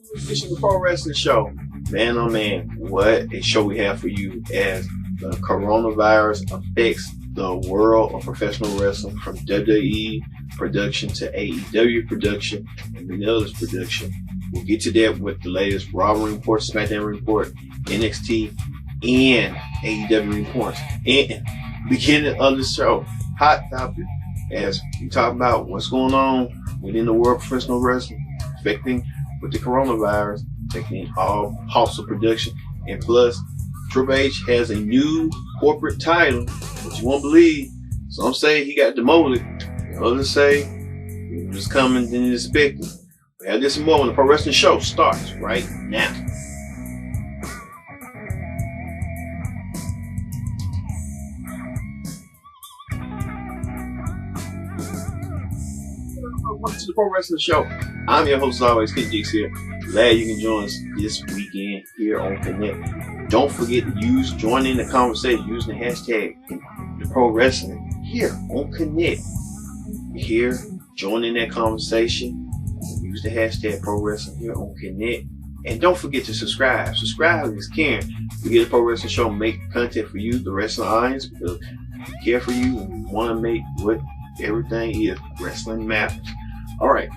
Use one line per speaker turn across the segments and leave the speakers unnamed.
New edition of the Pro Wrestling Show. Man, oh man, what a show we have for you as the coronavirus affects the world of professional wrestling, from WWE production to AEW production and many others production. We'll get to that with the latest Raw report, Smackdown report, NXT, and AEW reports. And beginning of the show, hot topic, as we talk about what's going on within the world of professional wrestling, affecting with the coronavirus, affecting all parts of production. And plus, Triple H has a new corporate title, but you won't believe. Some say he got demoted, others say it was coming than expected. We have this and more when the Pro Wrestling Show starts right now. Welcome to the Pro Wrestling Show. I'm your host as always, Kid Dix here. Glad you can join us this weekend here on Connect. Don't forget to join in the conversation using the hashtag the Pro Wrestling here on Connect. Here, join in that conversation. Use the hashtag Pro Wrestling here on Connect. And don't forget to subscribe. Subscribe is caring. We get the Pro Wrestling Show, make content for you, the wrestling audience, because we care for you and we want to make what everything is. Wrestling matters. Alright.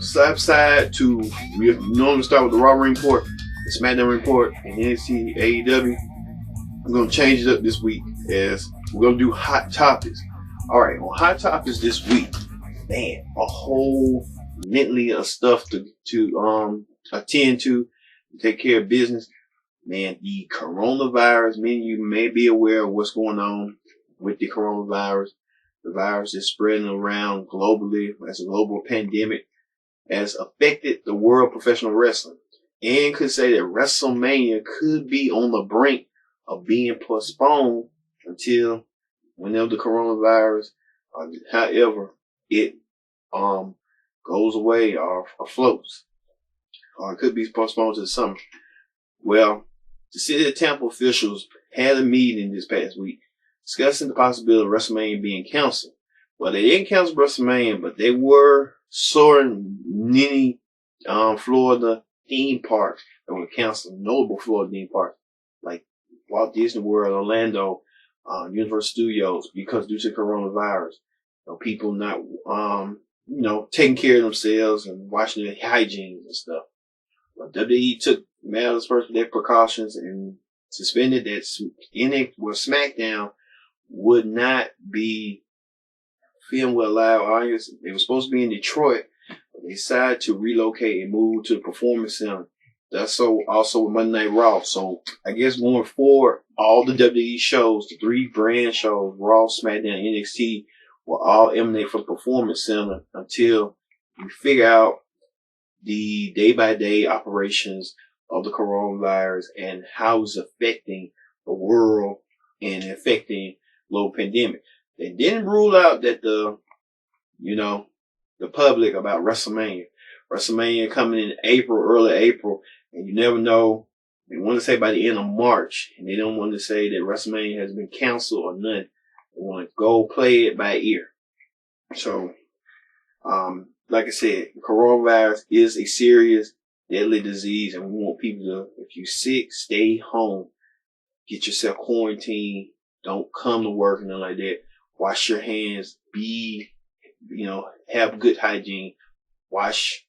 Side to, we normally start with the Raw report, the Smackdown report, and NXT, AEW. I'm going to change it up this week as we're going to do hot topics. Alright, on hot topics this week, man, a whole litany of stuff to attend to take care of business. Man, the coronavirus, many of you may be aware of what's going on with the coronavirus. The virus is spreading around globally as a global pandemic, has affected the world of professional wrestling, and could say that WrestleMania could be on the brink of being postponed until whenever the coronavirus, however it goes away or floats, or it could be postponed to the summer. Well, the city of Tampa officials had a meeting this past week discussing the possibility of WrestleMania being canceled. Well, they didn't cancel WrestleMania, but they were sorting many Florida theme parks that were canceled, notable Florida theme parks like Walt Disney World, Orlando, Universal Studios, because due to coronavirus, people not taking care of themselves and watching their hygiene and stuff. But WWE took matters first with their precautions and suspended that Smackdown would not be filmed with a live audience. They were supposed to be in Detroit, but they decided to relocate and move to the Performance Center. That's so also with Monday Night Raw. So I guess going forward, all the WWE shows, the 3 brand shows, Raw, SmackDown, and NXT, will all emanate from the Performance Center until we figure out the day-by-day operations of the coronavirus and how it's affecting the world and affecting global pandemic. They didn't rule out that the public about WrestleMania. WrestleMania coming in April, early April, and you never know. They want to say by the end of March, and they don't want to say that WrestleMania has been canceled or nothing. They want to go play it by ear. So, like I said, coronavirus is a serious, deadly disease, and we want people to, if you're sick, stay home. Get yourself quarantined. Don't come to work and nothing like that. Wash your hands. Have good hygiene. Wash,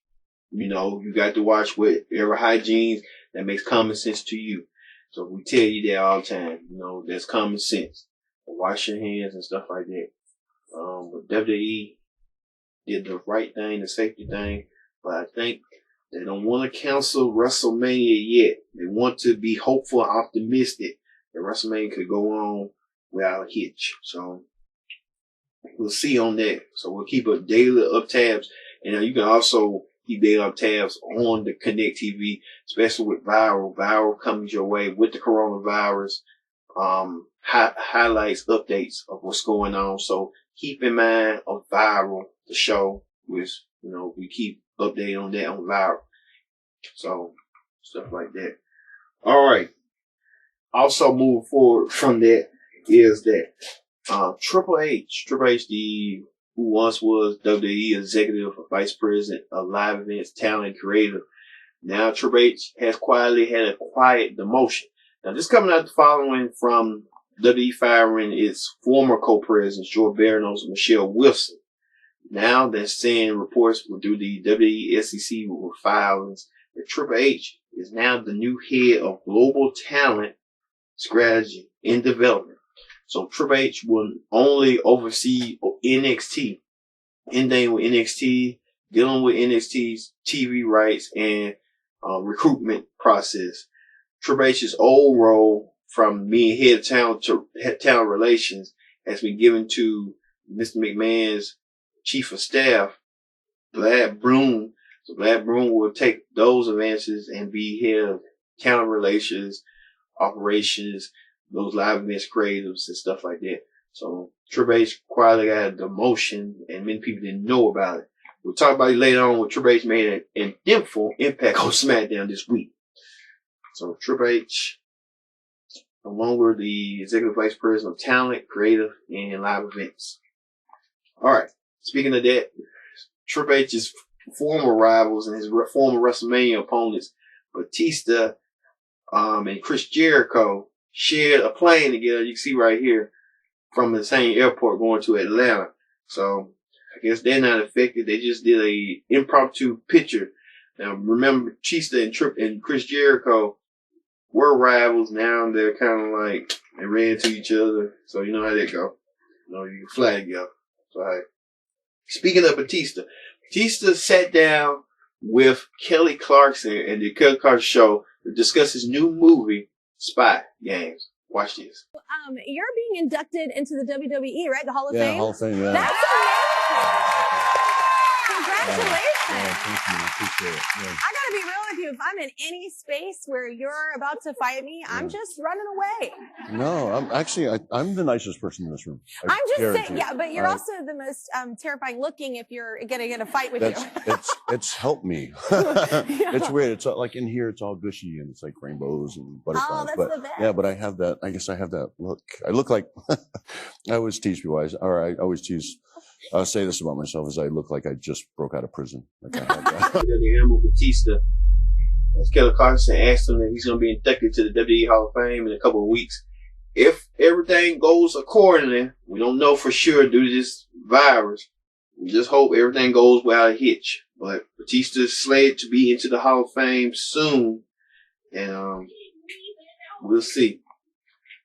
you got to watch whatever hygiene that makes common sense to you. So we tell you that all the time. That's common sense. Wash your hands and stuff like that. But WWE did the right thing, the safety thing. But I think they don't want to cancel WrestleMania yet. They want to be hopeful and optimistic that WrestleMania could go on without a hitch. So we'll see on that. So we'll keep a daily up tabs. And you can also keep daily up tabs on the Connect TV, especially with Viral. Viral comes your way with the coronavirus. Highlights, updates of what's going on. So keep in mind of Viral, the show, which, we keep updating on that on Viral. So, stuff like that. Alright. Also moving forward from that is that Triple H, the who once was WWE Executive Vice President of Live Events, Talent, and Creative. Now Triple H has quietly had a quiet demotion. Now this coming out the following from WWE firing its former co-presidents, George Barrios and Michelle Wilson. Now they're saying reports through the WWE SEC with filings that Triple H is now the new head of global talent strategy and development. So Triple H will only oversee NXT, ending with NXT, dealing with NXT's TV rights and recruitment process. Triple H's old role from being head of talent to head talent relations has been given to Mr. McMahon's chief of staff, Brad Broom. So Brad Broom will take those advances and be head of talent relations, operations, those live events creatives and stuff like that. So Triple H quietly got a demotion and many people didn't know about it. We'll talk about it later on when Triple H made an eventful impact on Smackdown this week. So Triple H, no longer the Executive Vice President of Talent, Creative, and Live Events. Alright, speaking of that, Triple H's former rivals and his former WrestleMania opponents, Batista and Chris Jericho, shared a plane together, you can see right here, from the same airport going to Atlanta. So I guess they're not affected. They just did a impromptu picture. Now remember, Batista and Chris Jericho were rivals. Now they're kind of like, they ran into each other. So you know how that go. You know, you can flag up. So all right. Speaking of Batista sat down with Kelly Clarkson and the Kelly Clarkson show to discuss his new movie, Spy Games. Watch this.
You're being inducted into the WWE, right? The Hall of
Yeah,
Fame?
Hall of Fame, yeah.
That's amazing. Congratulations.
Yeah, thank you. I appreciate it. Yeah.
I gotta be real with you. If I'm in any space where you're about to fight me, I'm just running away.
No, I'm the nicest person in this room.
I'm just saying, yeah, but you're also the most terrifying looking if you're gonna get a fight with you.
It's helped me.
Yeah.
It's weird. It's like in here, it's all gushy and it's like rainbows and butterflies.
Oh, that's
but
the best.
yeah, but I have that. I guess I have that look. I look like I always tease people. I always tease. I'll say this about myself: is I look like I just broke out of prison. Like I have that.
The animal Batista, as Kelly Clarkson asked him that he's going to be inducted to the WWE Hall of Fame in a couple of weeks. If everything goes accordingly, we don't know for sure due to this virus. We just hope everything goes without a hitch. But Batista is slated to be into the Hall of Fame soon, and we'll see.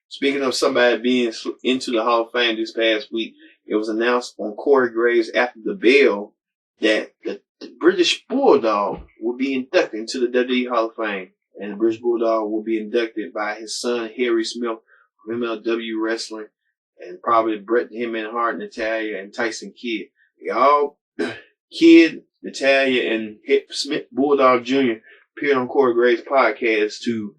Speaking of somebody being into the Hall of Fame this past week, it was announced on Corey Graves after the bell that the British Bulldog will be inducted into the WWE Hall of Fame. And the British Bulldog will be inducted by his son, Harry Smith, from MLW Wrestling, and probably Bret the Hitman Hart, Natalya, and Tyson Kidd. They all, Kidd, Natalya, and Smith Bulldog Jr. appeared on Corey Graves' podcast to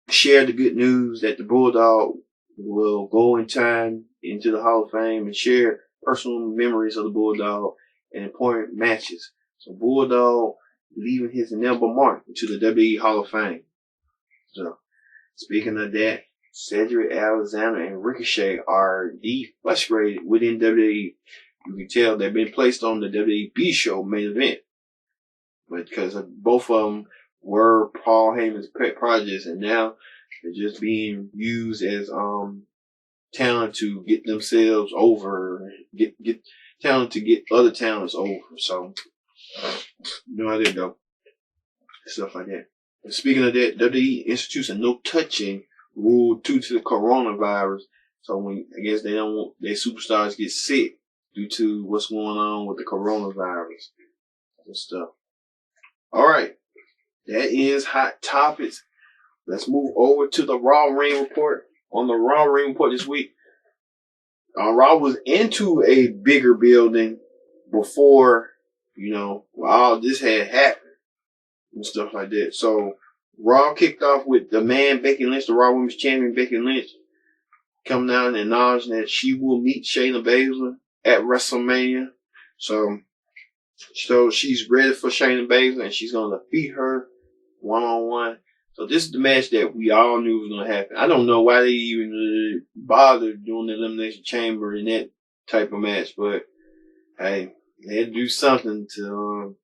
share the good news that the Bulldog will go in time into the Hall of Fame and share personal memories of the Bulldog and important matches. So Bulldog leaving his indelible mark into the WWE Hall of Fame. So speaking of that, Cedric Alexander and Ricochet are defrustrated within WWE. You can tell they've been placed on the WWE show main event, but because both of them were Paul Heyman's pet projects, and now they're just being used as talent to get themselves over, get talent to get other talents over. So you know how they go, stuff like that. And speaking of that, WWE institutes a no touching rule due to the coronavirus. So when I guess they don't want their superstars get sick due to what's going on with the coronavirus and stuff. All right, that is Hot Topics. Let's move over to the Raw Ring Report. On the Raw Ring Report this week, Raw was into a bigger building before, all this had happened and stuff like that. So Raw kicked off with the man Becky Lynch, the Raw Women's Champion Becky Lynch, coming out and acknowledging that she will meet Shayna Baszler at WrestleMania. So she's ready for Shayna Baszler and she's going to defeat her one-on-one. So this is the match that we all knew was going to happen. I don't know why they even bothered doing the Elimination Chamber in that type of match, but hey, they had to do something to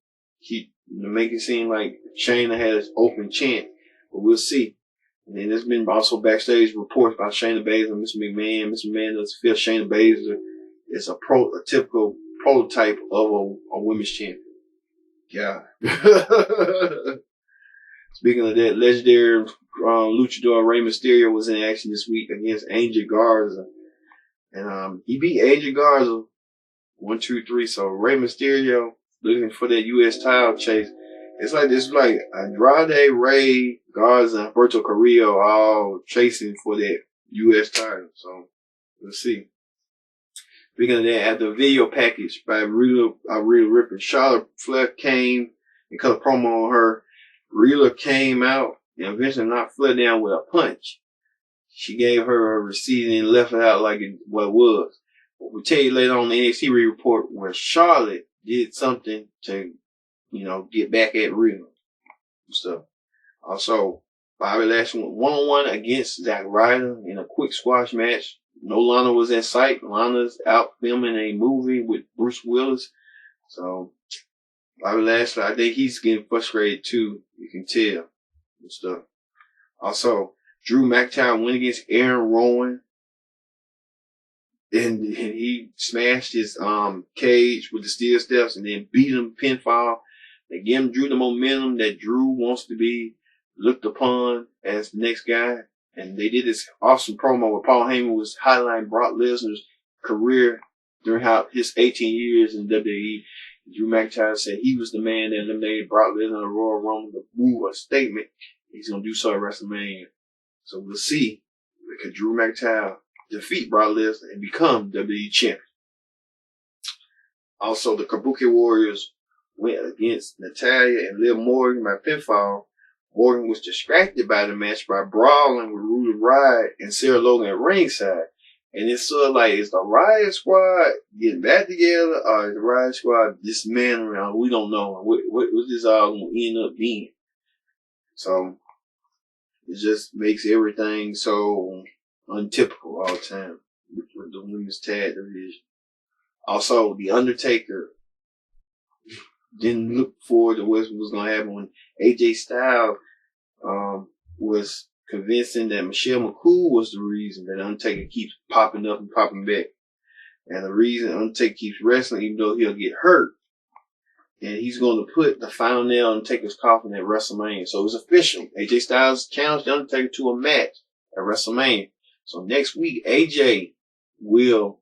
make it seem like Shayna had an open chant, but we'll see. And then there's been also backstage reports about Shayna Baszler and Miss McMahon. Miss McMahon doesn't feel Shayna Baszler is a typical prototype of a women's champion. God. Speaking of that, legendary luchador Rey Mysterio was in action this week against Angel Garza. And he beat Angel Garza 1, 2, 3. So Rey Mysterio looking for that U.S. title chase. It's like Andrade, Rey, Garza, and Berto Carrillo all chasing for that U.S. title. So we'll see. Speaking of that, after the video package by Rhea Ripley, Charlotte Flair came and cut a promo on her. Rhea came out and eventually knocked Flair down with a punch. She gave her a receipt and left it out like what it was. We'll tell you later on the NXT report where Charlotte did something to, get back at Rhea and stuff. Also, Bobby Lashley went one-on-one against Zack Ryder in a quick squash match. No Lana was in sight. Lana's out filming a movie with Bruce Willis. So, Bobby Lashley, I think he's getting frustrated too. You can tell and stuff. Also, Drew McIntyre went against Aaron Rowan. And he smashed his cage with the steel steps and then beat him pinfall. They gave him Drew the momentum that Drew wants to be looked upon as the next guy. And they did this awesome promo where Paul Heyman was highlighting Brock Lesnar's career during his 18 years in WWE. Drew McIntyre said he was the man that eliminated Brock Lesnar in the Royal Rumble to move a statement. He's going to do so at WrestleMania. So we'll see. Because Drew McIntyre defeat Brock Lesnar and become WWE champion. Also, the Kabuki Warriors went against Natalya and Liv Morgan by pinfall. Morgan was distracted by the match by brawling with Ruby Riott and Sarah Logan at ringside. And it's sort of like, is the Riot Squad getting back together or is the Riot Squad dismantling? We don't know. What this all going to end up being? So, it just makes everything so untypical all the time with the women's tag division. Also, The Undertaker didn't look forward to what was going to happen when AJ Styles was convincing that Michelle McCool was the reason that Undertaker keeps popping up and popping back. And the reason Undertaker keeps wrestling, even though he'll get hurt. And he's going to put the final nail in Undertaker's coffin at WrestleMania. So it's official. AJ Styles challenged the Undertaker to a match at WrestleMania. So next week, AJ will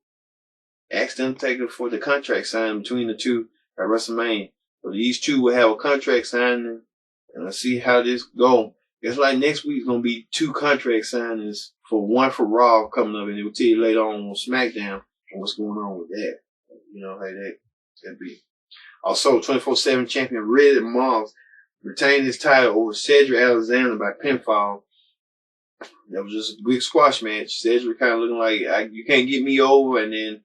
ask the Undertaker for the contract signed between the two at WrestleMania. So these two will have a contract signing, and let's see how this go. It's like next week's going to be 2 contract signings one for Raw coming up, and it will tell you later on Smackdown and what's going on with that. You know how that can be. Also, 24/7 champion Red Moss retained his title over Cedric Alexander by pinfall. That was just a big squash match. Cedric kind of looking like, you can't get me over, and then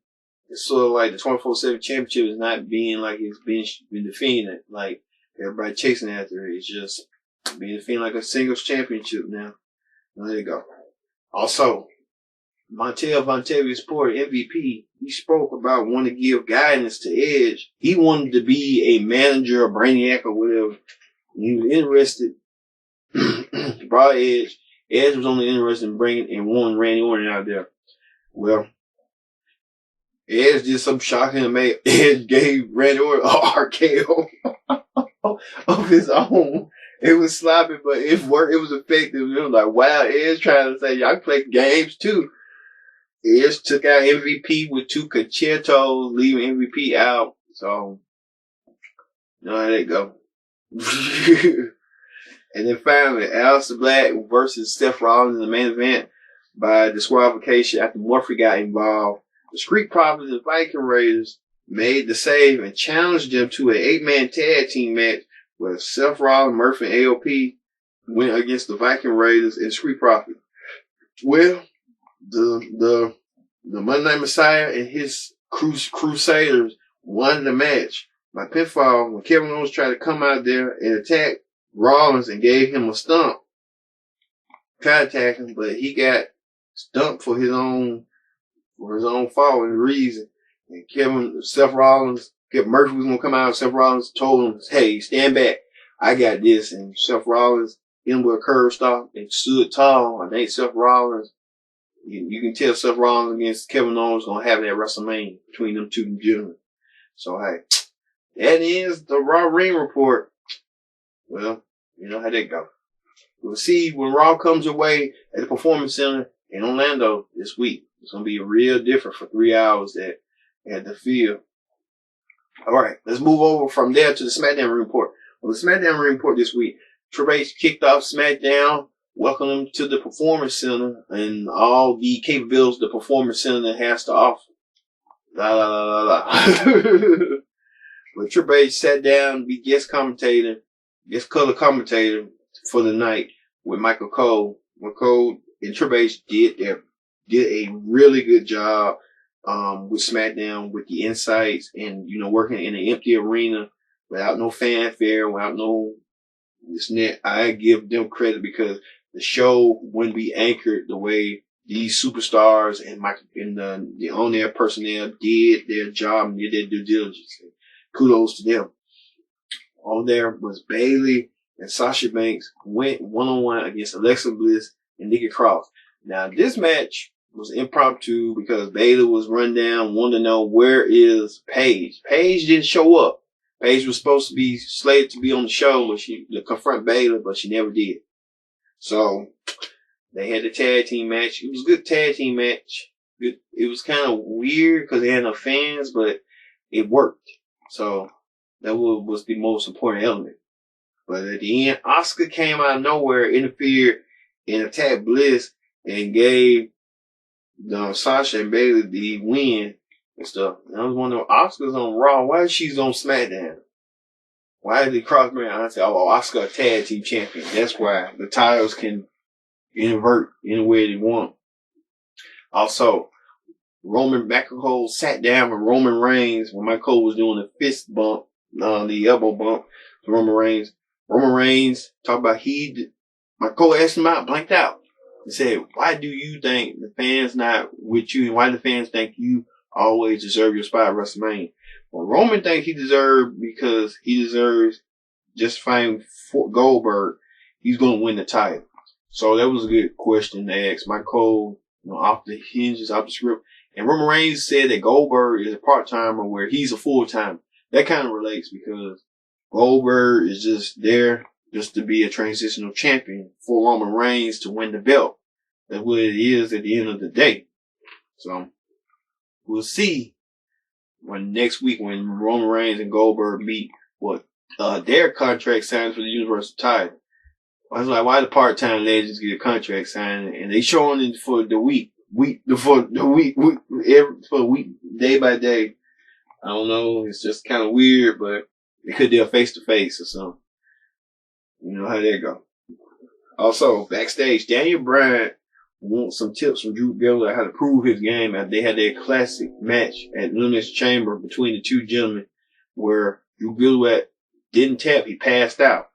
it's sort of like the 24/7 championship is not being like it's been defended, like everybody chasing after it. It's just being defended like a singles championship now. There you go. Also, Montel Vontavious Porter, MVP, he spoke about wanting to give guidance to Edge. He wanted to be a manager, a brainiac, or whatever. He was interested. Brought Edge. Edge was only interested in bringing and wanting Randy Orton out there. Well, Edge did something shocking and made Edge gave Randy Orton an RKO of his own. It was sloppy, but it worked. It was effective. It was like, wow, Edge trying to say, y'all play games too. Edge took out MVP with 2 concertos, leaving MVP out. So, you know how that go. And then finally, Aleister Black versus Seth Rollins in the main event by disqualification after Murphy got involved. The Street Profits and Viking Raiders made the save and challenged them to an 8-man tag team match where Seth Rollins, Murphy, and AOP went against the Viking Raiders and Street Profits. Well, the Monday Night Messiah and his Crusaders won the match by pinfall when Kevin Owens tried to come out there and attack Rollins and gave him a stump. Tried to attack him, but he got stumped for his own fault and reason. And Seth Rollins, Murphy was gonna come out. Seth Rollins told him, "Hey, stand back. I got this." And Seth Rollins hit him with a curve stop and stood tall. I think Seth Rollins, you can tell Seth Rollins against Kevin Owens gonna have that WrestleMania between them two gentlemen. So hey, that is the Raw Ring Report. Well, you know how that go. We'll see when Raw comes your way at the Performance Center in Orlando this week. It's going to be real different for 3 hours at the field. All right, let's move over from there to the Smackdown report. On the Smackdown report this week, Triple H kicked off Smackdown, welcomed them to the Performance Center and all the capabilities the Performance Center has to offer. La la la la la. But Triple H sat down to be guest color commentator for the night with Michael Cole. Cole and Triple H did a really good job with Smackdown, with the insights and, you know, working in an empty arena without no fanfare, without no this net. I give them credit because the show wouldn't be anchored the way these superstars and the on-air personnel did their job and did their due diligence. Kudos to them. On there was Bayley and Sasha Banks went one-on-one against Alexa Bliss and Nikki Cross. Now, this match was impromptu because Bayley was run down, wanted to know where is Paige. Paige didn't show up. Paige was supposed to be slated to be on the show to confront Bayley, but she never did. So they had the tag team match. It was a good tag team match. It was kind of weird because they had no fans, but it worked. So that was the most important element. But at the end, Asuka came out of nowhere, interfered, and attacked Bliss and gave Sasha and Bayley the win and stuff. And I was wondering, Asuka's on Raw. Why is she on SmackDown? Why did they cross me? I said, oh, Asuka a tag team champion. That's why the titles can invert any way they want. Also, Roman McIntyre sat down with Roman Reigns when Michael was doing the fist bump, the elbow bump to Roman Reigns. Roman Reigns talked about Michael asked him out, blanked out. He said, why do you think the fans not with you and why do the fans think you always deserve your spot at WrestleMania? Well, Roman thinks he deserves because he deserves just fine Goldberg. He's going to win the title. So that was a good question to ask Michael, off the hinges, off the script. And Roman Reigns said that Goldberg is a part-timer where he's a full-timer. That kind of relates because Goldberg is just there just to be a transitional champion for Roman Reigns to win the belt. That's what it is at the end of the day. So we'll see next week when Roman Reigns and Goldberg meet what their contract signs for the Universal title. I was like, why the part-time legends get a contract signed and they showing it for the week, day by day. I don't know. It's just kind of weird, but they could do a face-to-face or something. You know how that go. Also, backstage, Daniel Bryan wants some tips from Drew Gulak how to prove his game after they had their classic match at Elimination Chamber between the two gentlemen where Drew Gulak didn't tap, he passed out.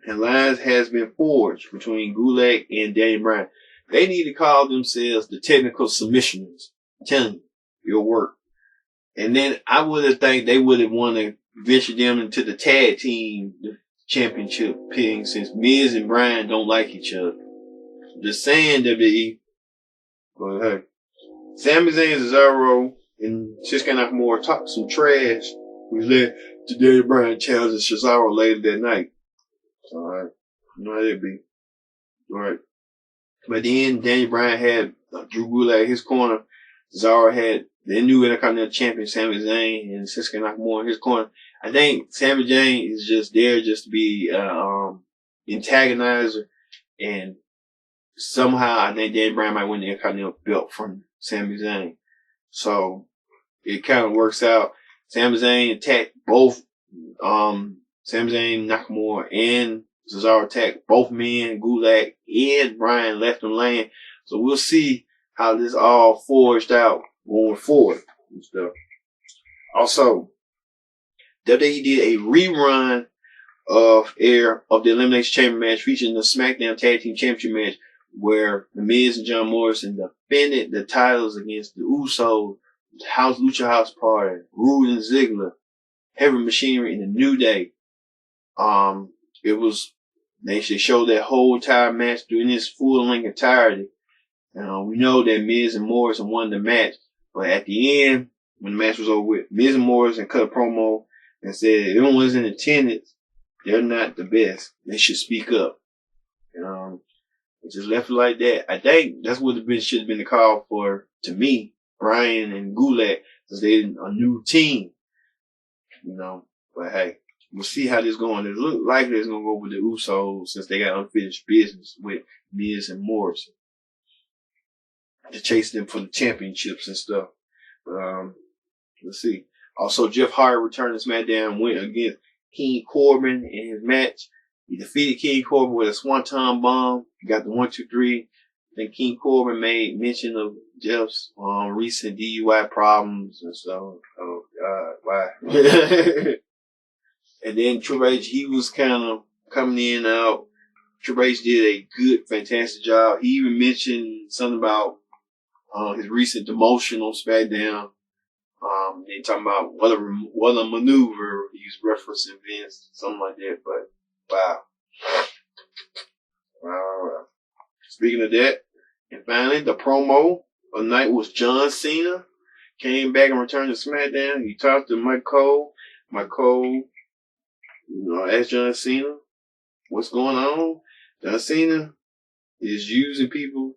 And lines has been forged between Gulak and Daniel Bryan. They need to call themselves the technical submissioners. I'm telling you, it'll work. And then I would have think they would have want to venture them into the tag team championship ping since Miz and Bryan don't like each other. Just saying, WWE. But hey, Sami Zayn, Cesaro, and Shinsuke Nakamura talked some trash. We led to Daniel Bryan challenge Cesaro later that night. Alright. You know how that be. Alright. But then Daniel Bryan had Drew Gulak in his corner. Cesaro had the new Intercontinental Champion Sami Zayn and Shinsuke Nakamura in his corner. I think Sami Zayn is just there just to be antagonizer, and somehow I think Daniel Bryan might win the Intercontinental belt from Sami Zayn. So it kind of works out. Sami Zayn attacked both Sami Zayn, Nakamura, and Cesaro attacked both men, Gulak and Bryan left them laying. So we'll see how this all forged out going forward and stuff. Also, WWE did a rerun of the Elimination Chamber match featuring the Smackdown Tag Team Championship match where The Miz and John Morrison defended the titles against the Usos Lucha House Party, Rude and Ziggler, Heavy Machinery, and the New Day. It was, they showed that whole entire match during this full length entirety. We know that Miz and Morrison won the match, but at the end, when the match was over with, Miz and Morrison cut a promo and said, if anyone's in attendance, they're not the best. They should speak up. It just left it like that. I think that's what the bitch should have been the call for, to me, Brian and Gulak, because they're a new team. But hey, we'll see how this going. It looks likely it's going to go with the Usos since they got unfinished business with Miz and Morrison to chase them for the championships and stuff. But let's see. Also, Jeff Hardy returned to SmackDown, went against King Corbin in his match. He defeated King Corbin with a swanton bomb. He got the 1, 2, 3. Then King Corbin made mention of Jeff's recent DUI problems and stuff. Oh God, why? And then Triple H, he was kind of coming in and out. Triple H did a good, fantastic job. He even mentioned something about his recent demotion on SmackDown. They talking about what a maneuver. He was referencing Vince, something like that. But wow. Speaking of that, and finally, the promo of the night was John Cena. Came back and returned to SmackDown. He talked to Mike Cole. Mike Cole, asked John Cena, what's going on? John Cena is using people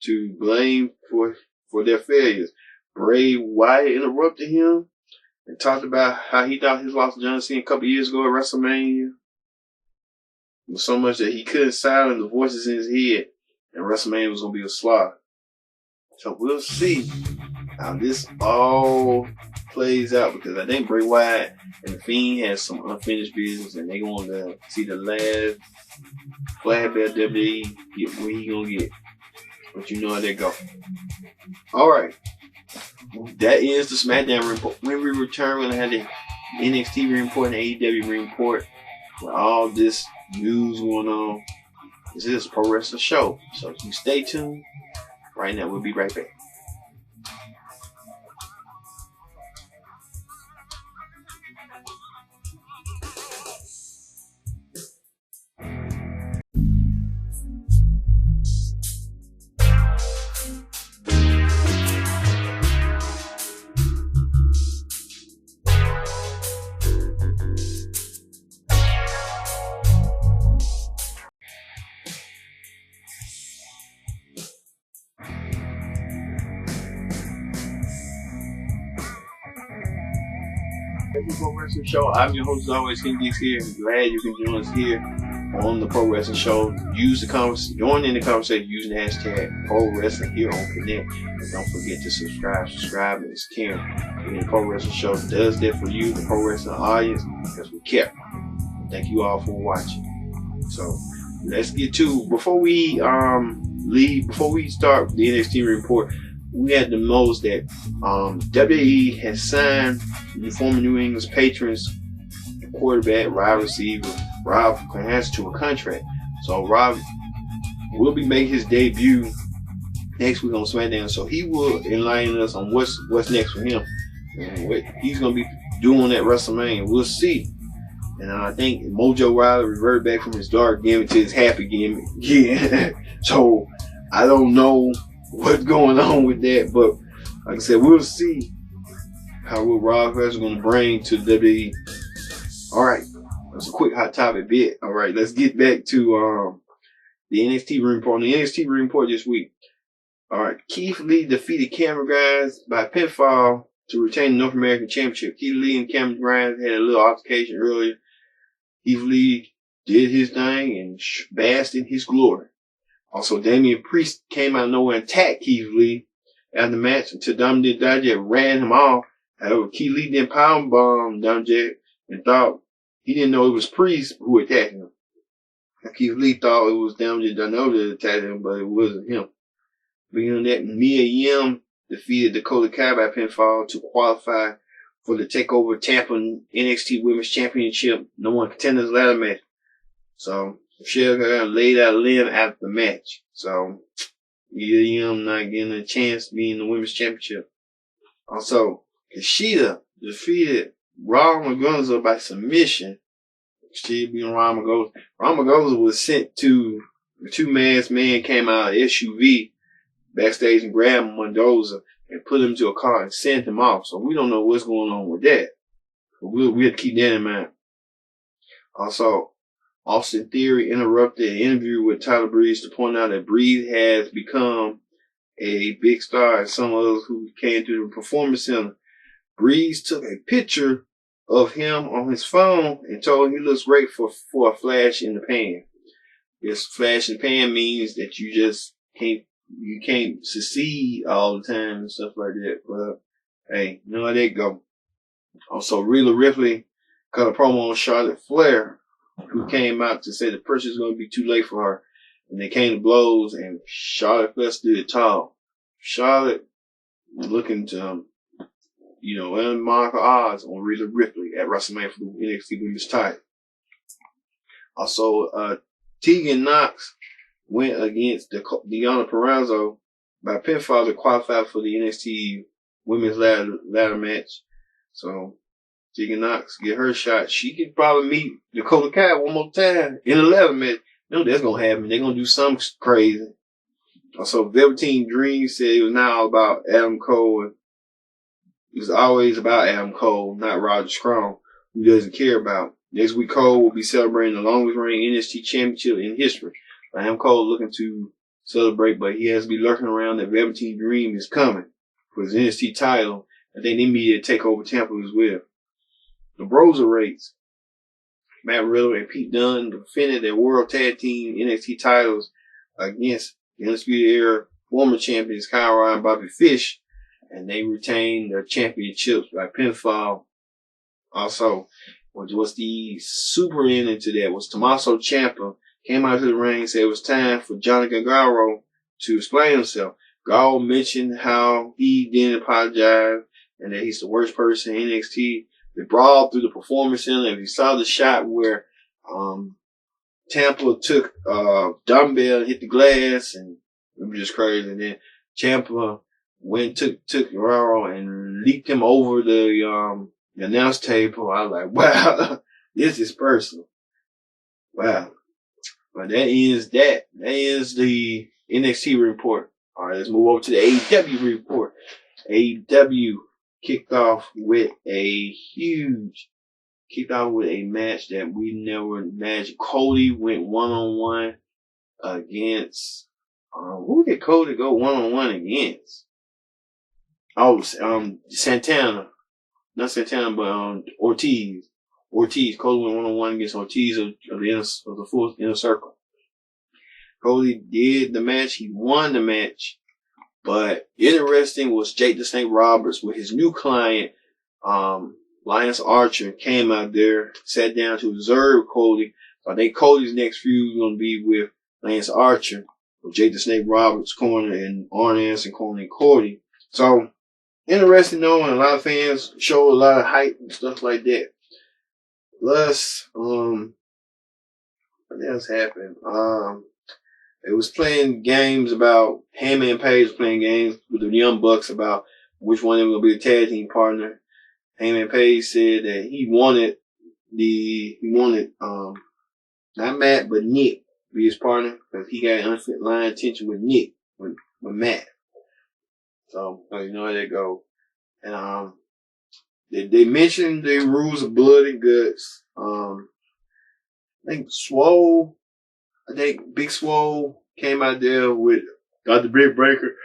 to blame for their failures. Bray Wyatt interrupted him and talked about how he thought his loss to John Cena a couple years ago at WrestleMania was so much that he couldn't silence the voices in his head, and WrestleMania was going to be a slaughter. So we'll see how this all plays out, because I think Bray Wyatt and The Fiend has some unfinished business, and they're going to see the last flag belt WWE get where he going to get. But you know how they go. Alright. That is the SmackDown report. When we return, we're going to have the NXT report and the AEW report with all this news going on. This is a Pro Wrestling Show. So you stay tuned. Right now, we'll be right back. Pro Wrestling Show. I'm your host, as always, King Geeks here. I'm glad you can join us here on the Pro Wrestling Show. Join in the conversation using the hashtag Pro Wrestling here on Connect. And don't forget to subscribe. Subscribe is caring. And the Pro Wrestling Show does that for you, the Pro Wrestling audience, because we care. Thank you all for watching. So let's get to, before we start the NXT report, we had the most that WWE has signed the former New England Patriots quarterback, wide receiver, Rob Gronkowski to a contract. So Rob will be making his debut next week on SmackDown. So he will enlighten us on what's next for him and what he's going to be doing at WrestleMania. We'll see. And I think Mojo Riley reverted back from his dark gimmick to his happy gimmick. Yeah. So I don't know what's going on with that, but like I said, we'll see how Rob Gronkowski is going to bring to the WWE. All right, that's a quick hot topic bit. All right, let's get back to the NXT report. On the NXT report this week, all right, Keith Lee defeated Cameron Grimes by pinfall to retain the North American Championship. Keith Lee and Cameron Grimes had a little altercation earlier. Keith Lee did his thing and basked in his glory. Also, Damian Priest came out of nowhere and attacked Keith Lee after the match until Dominic Dijak ran him off. However, Keith Lee then pound bombed Dijak and thought he didn't know it was Priest who attacked him. Keith Lee thought it was Dominic Dijak that attacked him, but it wasn't him. Beyond that, Mia Yim defeated Dakota Kai by pinfall to qualify for the TakeOver Tampa NXT Women's Championship No. 1 Contenders ladder match. So Michelle laid out a limb after the match. So Mia Yim not getting a chance to be in the Women's Championship. Also, Kushida defeated Ramagosa by submission. She being Ramagosa. Ramagosa was sent to the two-masked man came out of SUV backstage and grabbed Mendoza and put him to a car and sent him off. So we don't know what's going on with that. But we have to keep that in mind. Also, Austin Theory interrupted an interview with Tyler Breeze to point out that Breeze has become a big star and some others who came through the performance center. Breeze took a picture of him on his phone and told him he looks great for a flash in the pan. This flash in the pan means that you can't succeed all the time and stuff like that. But hey, you know how that go. Also, Rhea Ripley cut a promo on Charlotte Flair, who came out to say the pressure's going to be too late for her. And they came to blows, and Charlotte Flair stood tall. Charlotte looking to, unmark her odds on Rhea Ripley at WrestleMania for the NXT Women's title. Also, Tegan Knox went against Deonna Purrazzo by pinfall to qualify for the NXT Women's ladder match. So, Tegan Knox get her shot. She could probably meet Dakota Kai one more time in a ladder match. You know that's gonna happen. They're gonna do something crazy. Also, Velveteen Dream said it was now about Adam Cole. It was always about Adam Cole, not Roger Strong, who doesn't care about. Next week, Cole will be celebrating the longest reigning NXT championship in history. Adam Cole looking to celebrate, but he has to be lurking around that Velveteen Dream is coming for his NXT title. I think they need to take over Tampa as well. The Broserweights, Matt Riddle and Pete Dunne defended their World Tag Team NXT titles against the Undisputed Era former champions Kyle O'Reilly and Bobby Fish, and they retained their championships by pinfall. Also, what was the super ending to that was Tommaso Ciampa came out to the ring and said it was time for Johnny Gargano to explain himself. Gargano mentioned how he didn't apologize and that he's the worst person in NXT. They brawled through the performance center, and we saw the shot where Ciampa took dumbbell and hit the glass, and it was just crazy. And then Ciampa took Guerrero and leaped him over the announce table. I was like, wow, this is personal. Wow. But that is that. That is the NXT report. All right, let's move over to the AEW report. AEW kicked off with a match that we never imagined. Cody went one-on-one against, who did Cody go one-on-one against? Oh, Santana. Not Santana, but Ortiz. Cody went one-on-one against Ortiz of the full inner circle. Cody did the match. He won the match. But interesting was Jake the Snake Roberts with his new client, Lance Archer, came out there, sat down to observe Cody. I think Cody's next feud is going to be with Lance Archer, with Jake the Snake Roberts corner and Arn Anderson cornering Cody. So, interesting though, and a lot of fans show a lot of hype and stuff like that. Plus, what else happened? It was playing games about, Hangman Page was playing games with the Young Bucks about which one of them was going to be the tag team partner. Hangman Page said that he wanted not Matt, but Nick to be his partner, because he got an unfit line tension with Nick, with Matt. So, you know how that goes. And, they mentioned the rules of blood and guts. I think Big Swole came out there with Dr. Big Breaker.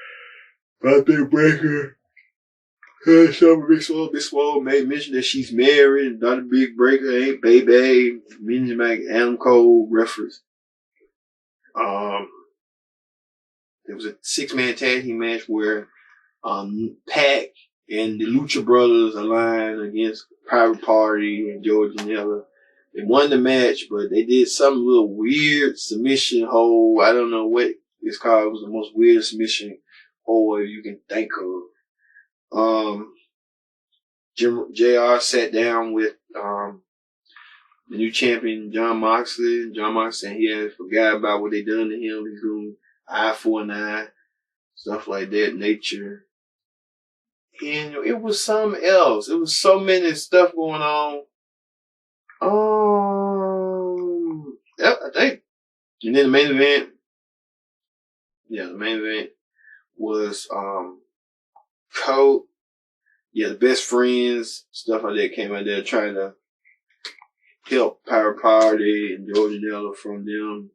Big Swole made mention that she's married. Dr. Big Breaker ain't baby. Mentioned like Adam Cole reference. There was a 6-man tag team match where Pac and the Lucha Brothers aligned against Private Party and George Janela. They won the match, but they did some little weird submission hold. I don't know what it's called. It was the most weird submission hold you can think of. JR sat down with the new champion, John Moxley. John Moxley said he had forgot about what they done to him. He's doing eye for an eye, stuff like that nature. And it was something else. It was so many stuff going on. Yeah, I think. And then the main event. Yeah, the main event was Colt. Yeah, the best friends, stuff like that came out there trying to help Power Party and Jordan Ella from them.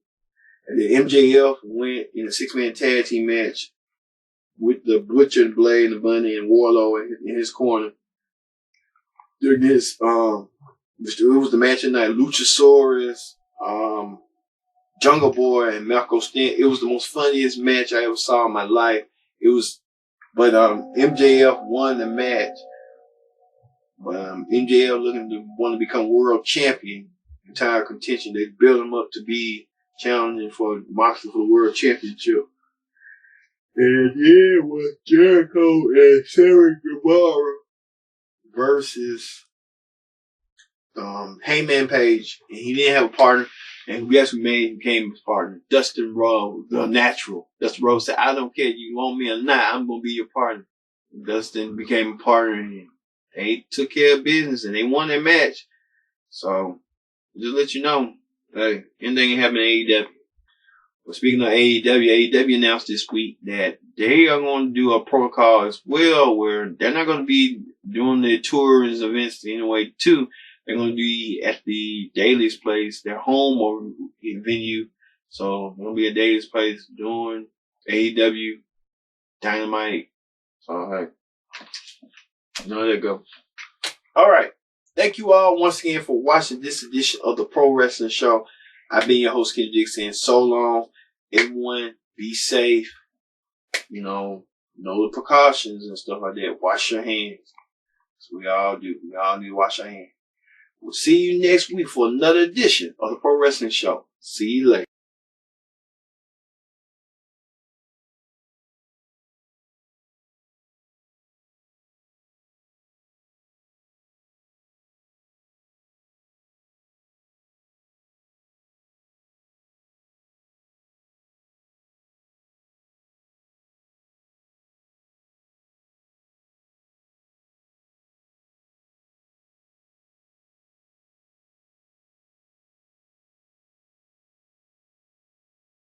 And then MJF went in a 6-man tag team match with the Butcher and Blade and the Bunny and Warlow in his corner. Against, it was the match of the night. Luchasaurus, Jungle Boy, and Malcolm Stent. It was the most funniest match I ever saw in my life. But MJF won the match. But MJF looking to want to become world champion, entire contention. They built him up to be challenging for Moxley for the world championship. And yeah, it was Jericho and Sammy Guevara versus Heyman Page. And he didn't have a partner. And guess who became his partner? Dustin Rhodes, the natural. Dustin Rhodes said, I don't care if you want me or not, I'm going to be your partner. And Dustin became a partner and they took care of business and they won their match. So, just let you know, hey, anything can happen in AEW. Well, speaking of AEW announced this week that they are going to do a protocol as well where they're not going to be doing their tours events anyway too. They're going to be at the Daily's place, their home or venue. So, it's going to be a Daily's place doing AEW Dynamite. So, hey, you know how that go. All right. Thank you all once again for watching this edition of the Pro Wrestling Show. I've been your host, Kendrick, saying so long. Everyone, be safe. Know the precautions and stuff like that. Wash your hands. So we all do. We all need to wash our hands. We'll see you next week for another edition of the Pro Wrestling Show. See you later.